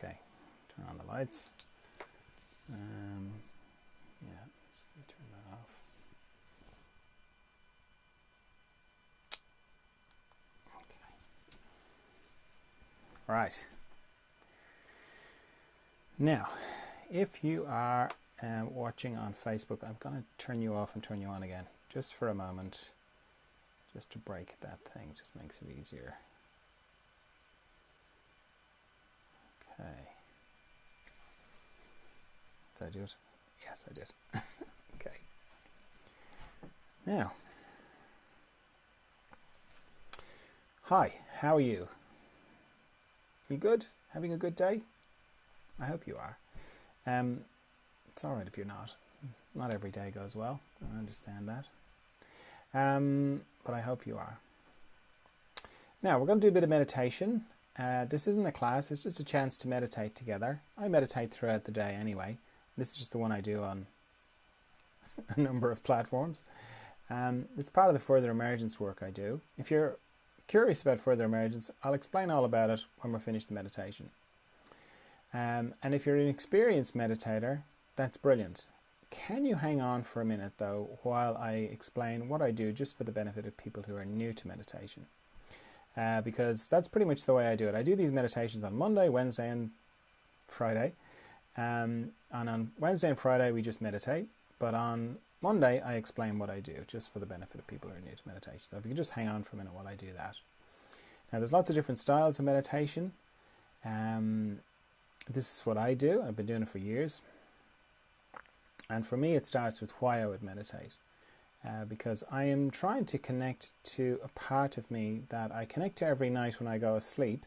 Okay, turn on the lights. Yeah, just turn that off. Okay. All right. Now, if you are watching on Facebook, I'm going to turn you off and turn you on again, just for a moment, just to break that thing. Just makes it easier. Okay. Did I do it? Yes, I did. Okay. Now, hi, how are you? You good? Having a good day? I hope you are. It's all right if you're not. Not every day goes well. I understand that. But I hope you are. Now, we're going to do a bit of meditation. This isn't a class, it's just a chance to meditate together. I meditate throughout the day anyway. This is just the one I do on a number of platforms. It's part of the further emergence work I do. If you're curious about further emergence, I'll explain all about it when we're finished the meditation. And if you're an experienced meditator, that's brilliant. Can you hang on for a minute though while I explain what I do, just for the benefit of people who are new to meditation? Because that's pretty much the way I do it. I do these meditations on Monday, Wednesday and Friday. And on Wednesday and Friday we just meditate, but on Monday I explain what I do, just for the benefit of people who are new to meditation. So if you can just hang on for a minute while I do that. Now there's lots of different styles of meditation. This is what I do. I've been doing it for years. And for me it starts with why I would meditate. Because I am trying to connect to a part of me that I connect to every night when I go to sleep.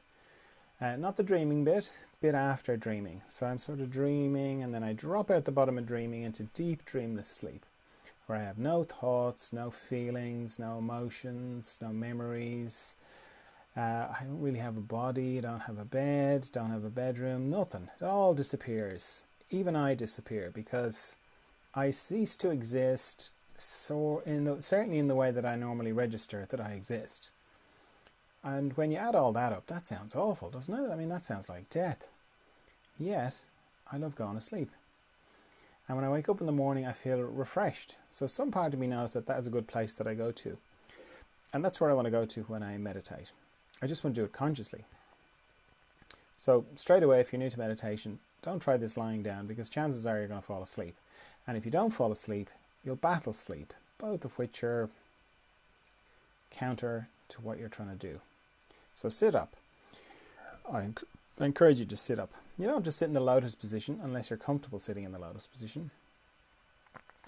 Not the dreaming bit, the bit after dreaming. So I'm sort of dreaming and then I drop out the bottom of dreaming into deep dreamless sleep, where I have no thoughts, no feelings, no emotions, no memories. I don't really have a body, don't have a bed, don't have a bedroom, nothing. It all disappears. Even I disappear because I cease to exist, so certainly in the way that I normally register that I exist. And when you add all that up, that sounds awful, doesn't it? I mean, that sounds like death. Yet, I love going to sleep. And when I wake up in the morning, I feel refreshed. So some part of me knows that that is a good place that I go to. And that's where I want to go to when I meditate. I just want to do it consciously. So straight away, if you're new to meditation, don't try this lying down, because chances are you're going to fall asleep. And if you don't fall asleep, you'll battle sleep, both of which are counter to what you're trying to do. So sit up. I encourage you to sit up. You don't have to sit in the lotus position unless you're comfortable sitting in the lotus position.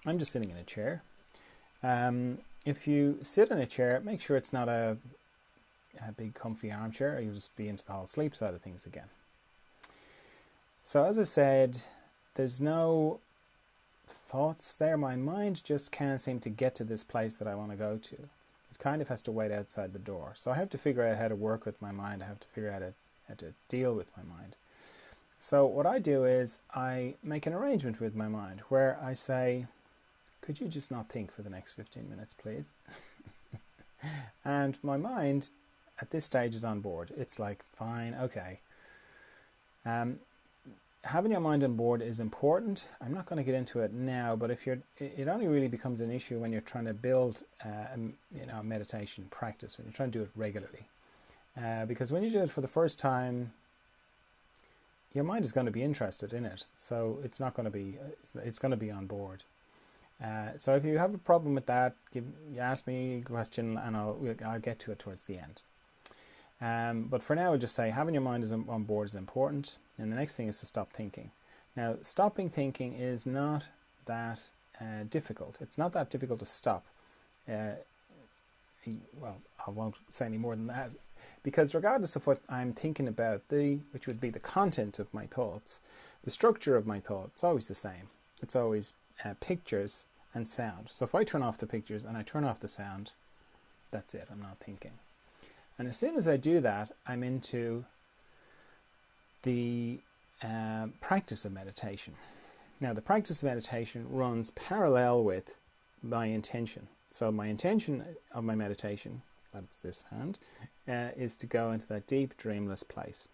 I'm just sitting in a chair. If you sit in a chair, make sure it's not a big comfy armchair, or you'll just be into the whole sleep side of things again. So as I said, there's no thoughts there. My mind just can't seem to get to this place that I want to go to. It kind of has to wait outside the door. So I have to figure out how to work with my mind. I have to figure out how to deal with my mind. So what I do is I make an arrangement with my mind where I say, could you just not think for the next 15 minutes, please? And my mind at this stage is on board. It's like, fine, okay. Having your mind on board is important. I'm not going to get into it now, but it only really becomes an issue when you're trying to build a meditation practice, when you're trying to do it regularly. Because when you do it for the first time, your mind is going to be interested in it, so it's going to be on board. So if you have a problem with that, you ask me a question and I'll get to it towards the end. But for now, I'll just say having your mind on board is important. And the next thing is to stop thinking. Now, stopping thinking is not that difficult. It's not that difficult to stop. Well, I won't say any more than that. Because regardless of what I'm thinking about, which would be the content of my thoughts, the structure of my thought, it's always the same. It's always pictures and sound. So if I turn off the pictures and I turn off the sound, that's it. I'm not thinking. And as soon as I do that, I'm into the practice of meditation. Now, the practice of meditation runs parallel with my intention. So my intention of my meditation, that's this hand, is to go into that deep, dreamless place.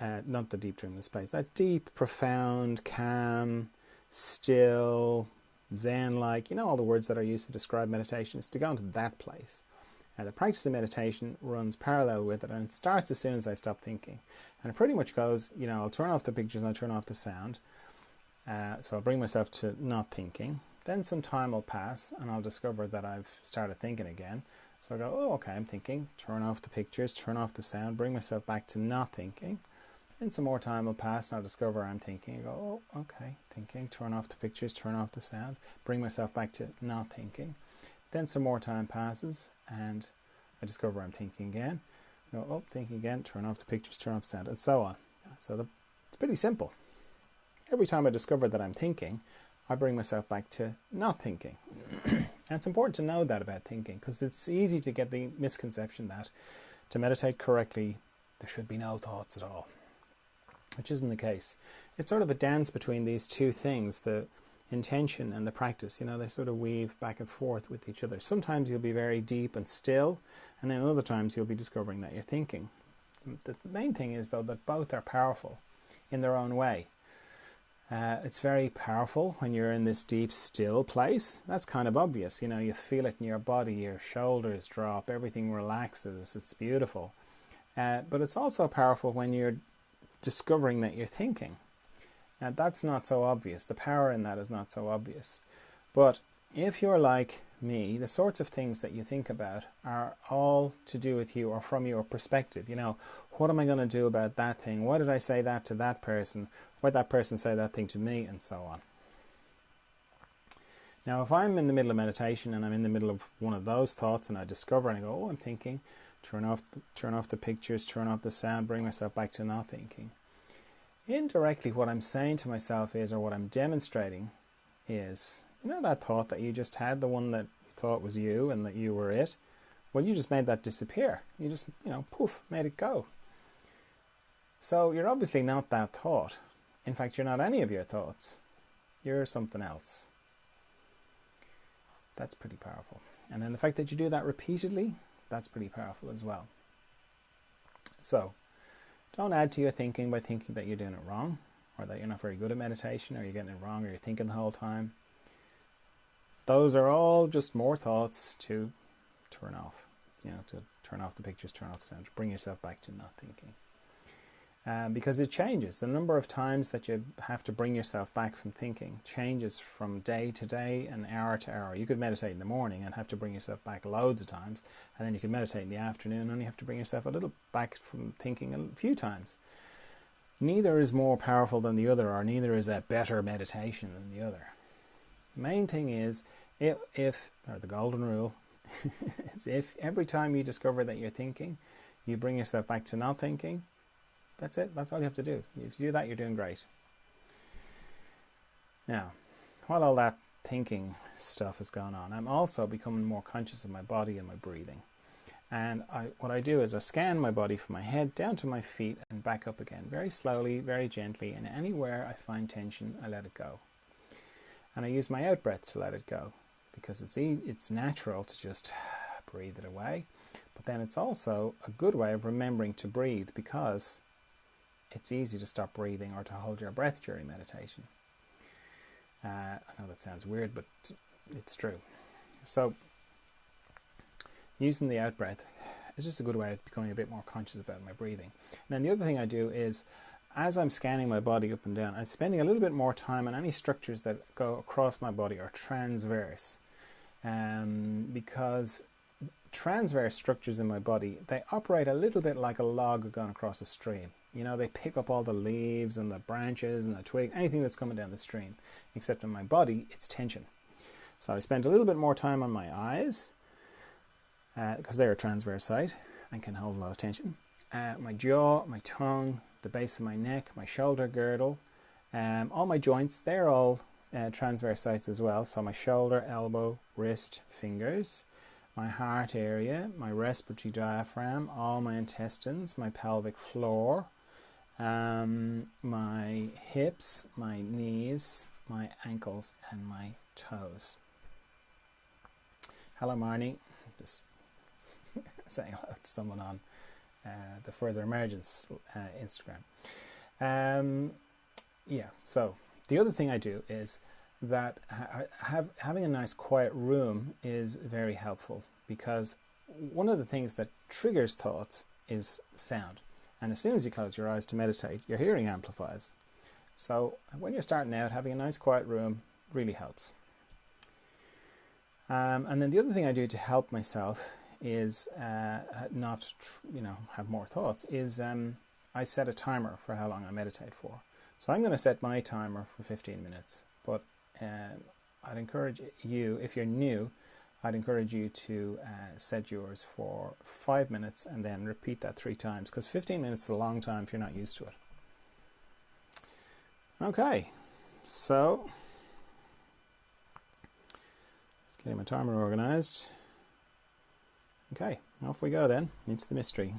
not the deep dreamless place, that deep, profound, calm, still, Zen-like, all the words that are used to describe meditation, is to go into that place. The practice of meditation runs parallel with it, and it starts as soon as I stop thinking. And it pretty much goes, I'll turn off the pictures and I'll turn off the sound. So I'll bring myself to not thinking. Then some time will pass and I'll discover that I've started thinking again. So I go, oh, okay, I'm thinking. Turn off the pictures, turn off the sound, bring myself back to not thinking. Then some more time will pass and I'll discover I'm thinking. I go, oh, okay, thinking. Turn off the pictures, turn off the sound, bring myself back to not thinking. Then some more time passes and I discover I'm thinking again. I go, oh, thinking again, turn off the pictures, turn off the sound, and so on. So it's pretty simple. Every time I discover that I'm thinking, I bring myself back to not thinking. And it's important to know that about thinking, because it's easy to get the misconception that to meditate correctly, there should be no thoughts at all, which isn't the case. It's sort of a dance between these two things, the intention and the practice. They sort of weave back and forth with each other. Sometimes you'll be very deep and still, and then other times you'll be discovering that you're thinking. The main thing is, though, that both are powerful in their own way. It's very powerful when you're in this deep, still place. That's kind of obvious. You feel it in your body, your shoulders drop, everything relaxes. It's beautiful. But it's also powerful when you're discovering that you're thinking. Now, that's not so obvious. The power in that is not so obvious. But if you're like me, the sorts of things that you think about are all to do with you or from your perspective. What am I going to do about that thing? Why did I say that to that person? Why did that person say that thing to me? And so on. Now, if I'm in the middle of meditation and I'm in the middle of one of those thoughts and I discover and I go, oh, I'm thinking, turn off the pictures, turn off the sound, bring myself back to not thinking. Indirectly, what I'm saying to myself is, or what I'm demonstrating is, that thought that you just had, the one that you thought was you and that you were it, well, you just made that disappear. You just, poof, made it go. So you're obviously not that thought. In fact, you're not any of your thoughts. You're something else. That's pretty powerful. And then the fact that you do that repeatedly, that's pretty powerful as well. So, don't add to your thinking by thinking that you're doing it wrong, or that you're not very good at meditation, or you're getting it wrong, or you're thinking the whole time. Those are all just more thoughts to turn off. To turn off the pictures, turn off the sound, bring yourself back to not thinking. Because it changes. The number of times that you have to bring yourself back from thinking changes from day to day and hour to hour. You could meditate in the morning and have to bring yourself back loads of times, and then you could meditate in the afternoon and only have to bring yourself a little back from thinking a few times. Neither is more powerful than the other, or neither is a better meditation than the other. The main thing is, or the golden rule, is if every time you discover that you're thinking, you bring yourself back to not thinking. That's it. That's all you have to do. If you do that, you're doing great. Now, while all that thinking stuff is going on, I'm also becoming more conscious of my body and my breathing. And what I do is I scan my body from my head down to my feet and back up again, very slowly, very gently, and anywhere I find tension, I let it go. And I use my out-breath to let it go, because it's natural to just breathe it away. But then it's also a good way of remembering to breathe, because it's easy to stop breathing or to hold your breath during meditation. I know that sounds weird, but it's true. So using the out-breath is just a good way of becoming a bit more conscious about my breathing. And then the other thing I do is, as I'm scanning my body up and down, I'm spending a little bit more time on any structures that go across my body or transverse. Because transverse structures in my body, they operate a little bit like a log going across a stream. They pick up all the leaves and the branches and the twig, anything that's coming down the stream. Except in my body, it's tension. So I spend a little bit more time on my eyes, because they're a transverse site and can hold a lot of tension. My jaw, my tongue, the base of my neck, my shoulder girdle, all my joints, they're all transverse sites as well. So my shoulder, elbow, wrist, fingers, my heart area, my respiratory diaphragm, all my intestines, my pelvic floor, my hips, my knees, my ankles, and my toes. Hello, Marnie. Just saying hello to someone on the Further Emergence Instagram. Yeah, so the other thing I do is that having a nice quiet room is very helpful, because one of the things that triggers thoughts is sound. And as soon as you close your eyes to meditate, your hearing amplifies. So when you're starting out, having a nice quiet room really helps. And then the other thing I do to help myself is not, have more thoughts, is I set a timer for how long I meditate for. So I'm going to set my timer for 15 minutes, but I'd encourage you, if you're new, I'd encourage you to set yours for 5 minutes and then repeat that 3 times, because 15 minutes is a long time if you're not used to it. Okay, so just getting my timer organized. Okay, off we go then into the mystery.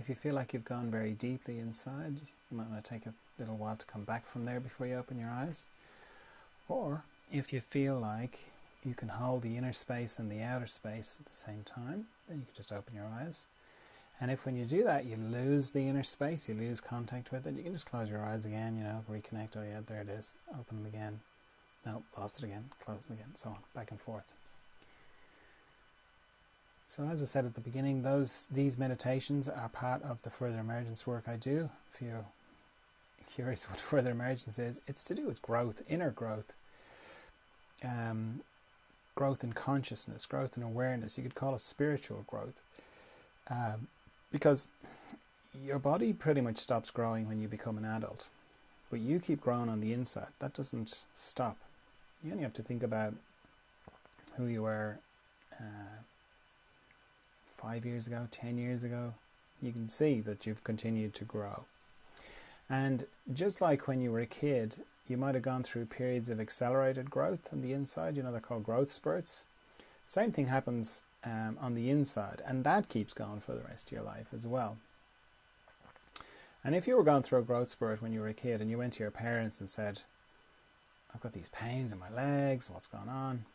If you feel like you've gone very deeply inside, you might want to take a little while to come back from there before you open your eyes. Or if you feel like you can hold the inner space and the outer space at the same time, then you can just open your eyes. And if when you do that you lose the inner space, you lose contact with it, you can just close your eyes again, reconnect. Oh yeah, there it is. Open them again. No, lost it again. Close them again. So on, back and forth. So as I said at the beginning, these meditations are part of the further emergence work I do. If you're curious what further emergence is, it's to do with growth, inner growth, growth in consciousness, growth in awareness. You could call it spiritual growth, because your body pretty much stops growing when you become an adult, but you keep growing on the inside. That doesn't stop. You only have to think about who you were 5 years ago, 10 years ago. You can see that you've continued to grow. And just like when you were a kid, you might have gone through periods of accelerated growth on the inside. They're called growth spurts. Same thing happens on the inside, and that keeps going for the rest of your life as well. And if you were going through a growth spurt when you were a kid and you went to your parents and said, I've got these pains in my legs, what's going on?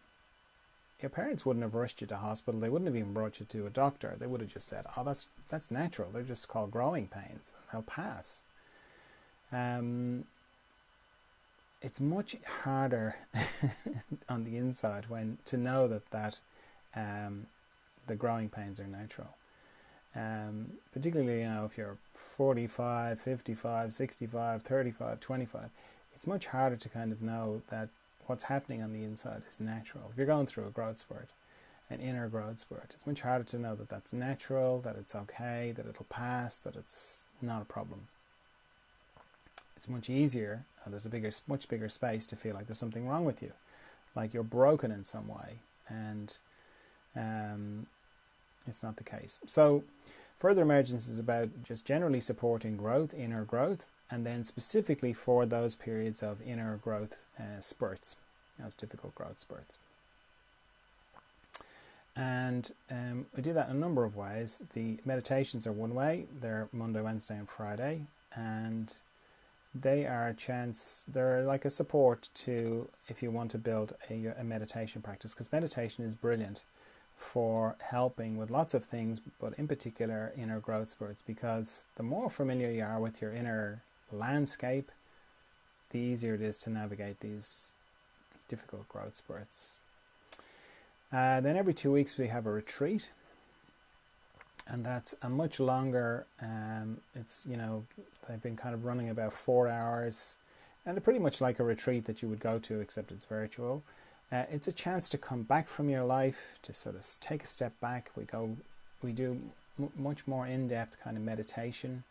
Your parents wouldn't have rushed you to hospital. They wouldn't have even brought you to a doctor. They would have just said, oh, that's natural. They're just called growing pains. They'll pass. It's much harder on the inside to know that the growing pains are natural. Particularly, if you're 45, 55, 65, 35, 25, it's much harder to kind of know that what's happening on the inside is natural. If you're going through a growth spurt, an inner growth spurt, it's much harder to know that that's natural, that it's okay, that it'll pass, that it's not a problem. It's much easier, there's a much bigger space to feel like there's something wrong with you, like you're broken in some way, and it's not the case. So further emergence is about just generally supporting growth, inner growth, and then specifically for those periods of inner growth spurts, those difficult growth spurts. And we do that in a number of ways. The meditations are one way. They're Monday, Wednesday and Friday, and they are they're like a support to if you want to build a meditation practice, because meditation is brilliant for helping with lots of things, but in particular inner growth spurts, because the more familiar you are with your inner landscape, the easier it is to navigate these difficult growth spurts. Then every 2 weeks we have a retreat, and that's a much longer, they've been kind of running about 4 hours, and they're pretty much like a retreat that you would go to, except it's virtual. It's a chance to come back from your life, to sort of take a step back. We do much more in-depth kind of meditation.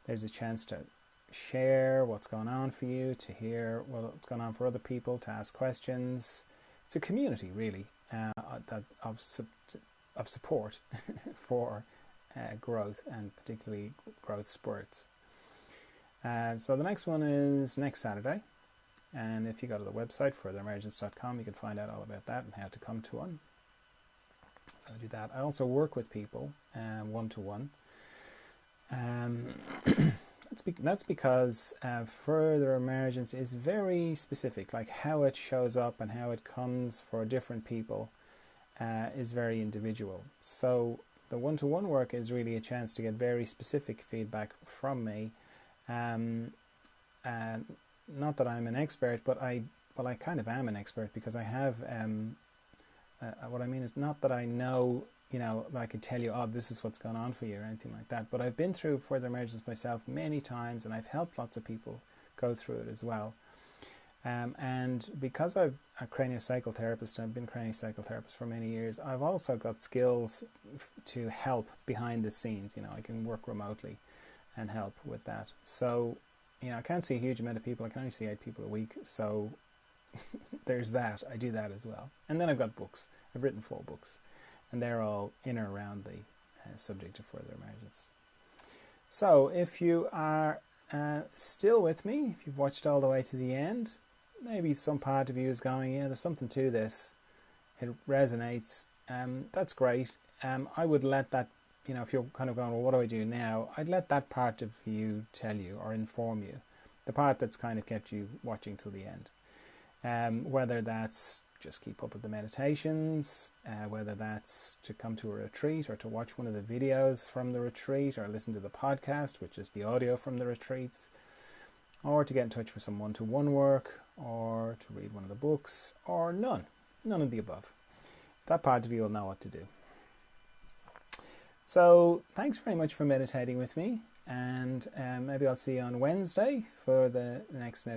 There's a chance to share what's going on for you, to hear what's going on for other people, to ask questions. It's a community, really, of support for growth, and particularly growth spurts. So the next one is next Saturday, and if you go to the website furtheremergence.com, you can find out all about that and how to come to one. So I do that. I also work with people one-to-one. That's because further emergence is very specific, like how it shows up and how it comes for different people is very individual. So the one-to-one work is really a chance to get very specific feedback from me. Not that I'm an expert, but I kind of am an expert, because I have, what I mean is not that I know, that I could tell you, oh, this is what's going on for you or anything like that, but I've been through further emergence myself many times, and I've helped lots of people go through it as well. And because I'm a craniosacral therapist, I've been a craniosacral therapist for many years, I've also got skills to help behind the scenes. I can work remotely and help with that. So, I can't see a huge amount of people. I can only see 8 people a week. So there's that. I do that as well. And then I've got books. I've written 4 books, and they're all in or around the subject of further emergence. So if you are still with me, if you've watched all the way to the end, maybe some part of you is going, yeah, there's something to this. It resonates. That's great. I would let that, if you're kind of going, well, what do I do now? I'd let that part of you tell you or inform you, the part that's kind of kept you watching till the end. Whether that's just keep up with the meditations, whether that's to come to a retreat or to watch one of the videos from the retreat or listen to the podcast, which is the audio from the retreats, or to get in touch for some one-to-one work, or to read one of the books, or none of the above. That part of you will know what to do. So thanks very much for meditating with me, and maybe I'll see you on Wednesday for the next meditation.